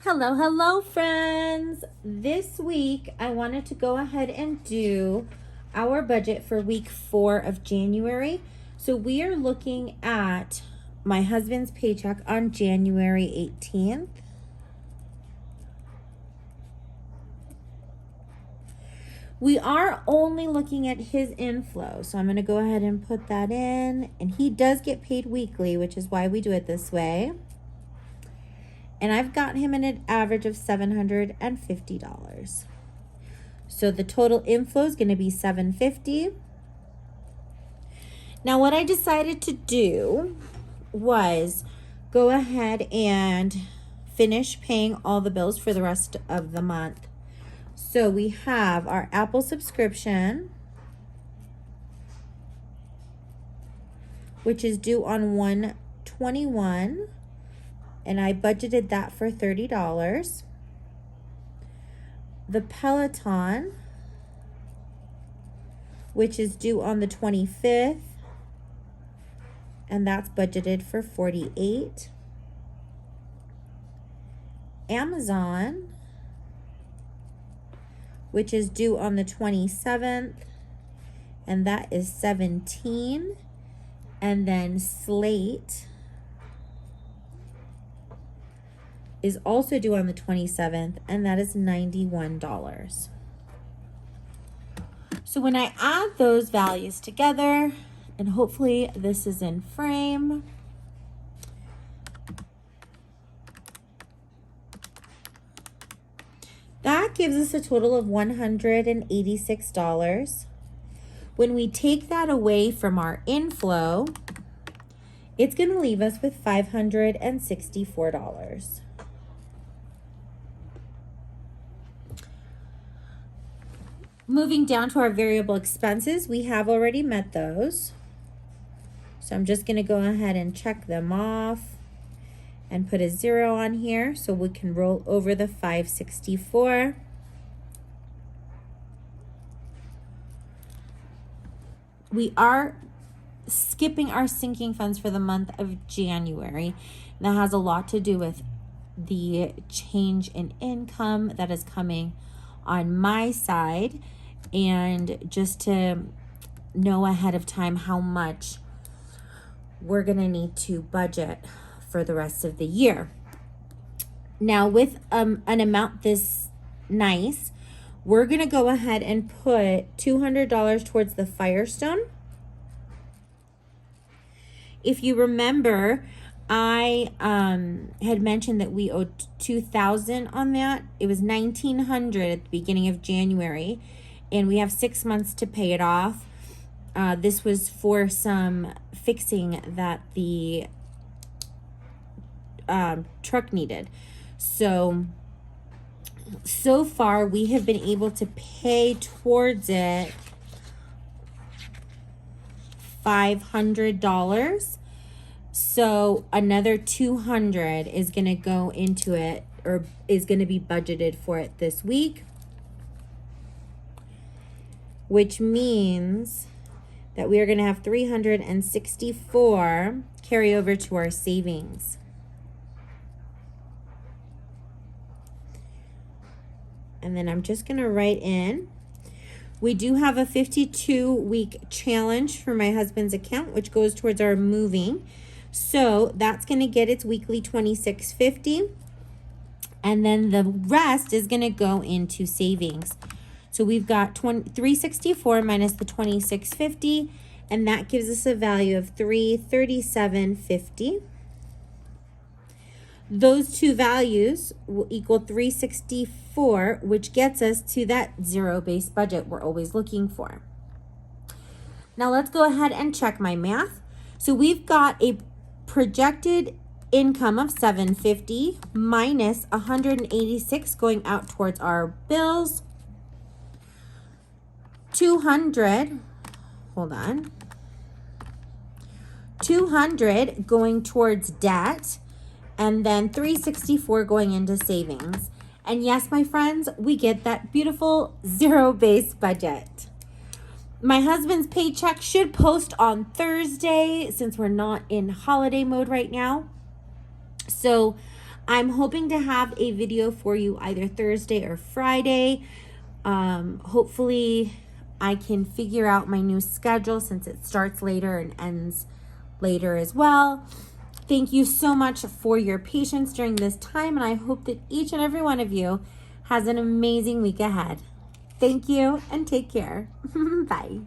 Hello, hello, friends. This week, I wanted to go ahead and do our budget for week 4 of January. So we are looking at my husband's paycheck on January 18th. We are only looking at his inflow, so I'm going to go ahead and put that in. And he does get paid weekly, which is why we do it this way. And I've got him an average of $750. So the total inflow is going to be $750. Now what I decided to do was go ahead and finish paying all the bills for the rest of the month. So we have our Apple subscription, which is due on 1/21. And I budgeted that for $30. The Peloton, which is due on the 25th, and that's budgeted for $48. Amazon, which is due on the 27th, and that is $17. And then Slate is also due on the 27th, and that is $91. So when I add those values together, and hopefully this is in frame, that gives us a total of $186. When we take that away from our inflow, it's going to leave us with $564. Moving down to our variable expenses, we have already met those. So I'm just going to go ahead and check them off and put a 0 on here so we can roll over the $564. We are skipping our sinking funds for the month of January. That has a lot to do with the change in income that is coming on my side, and just to know ahead of time how much we're going to need to budget for the rest of the year. Now with an amount this nice, we're going to go ahead and put $200 towards the Firestone. If you remember, I had mentioned that we owed $2,000 on that. It was $1,900 at the beginning of January, and we have 6 months to pay it off. This was for some fixing that the truck needed. So far we have been able to pay towards it $500. So another $200 is going to go into it, or is going to be budgeted for it this week, which means that we are going to have $364 carry over to our savings. And then I'm just going to write in, we do have a 52-week challenge for my husband's account, which goes towards our moving. So that's going to get its weekly $26.50. And then the rest is going to go into savings. So we've got $364 minus the $26.50, and that gives us a value of $337.50. Those two values will equal $364, which gets us to that zero-based budget we're always looking for. Now let's go ahead and check my math. So we've got a projected income of $750 minus $186 going out towards our bills. $200 going towards debt, and then $364 going into savings. And yes, my friends, we get that beautiful zero-based budget. My husband's paycheck should post on Thursday since we're not in holiday mode right now. So I'm hoping to have a video for you either Thursday or Friday. Hopefully I can figure out my new schedule since it starts later and ends later as well. Thank you so much for your patience during this time, and I hope that each and every one of you has an amazing week ahead. Thank you and take care. Bye.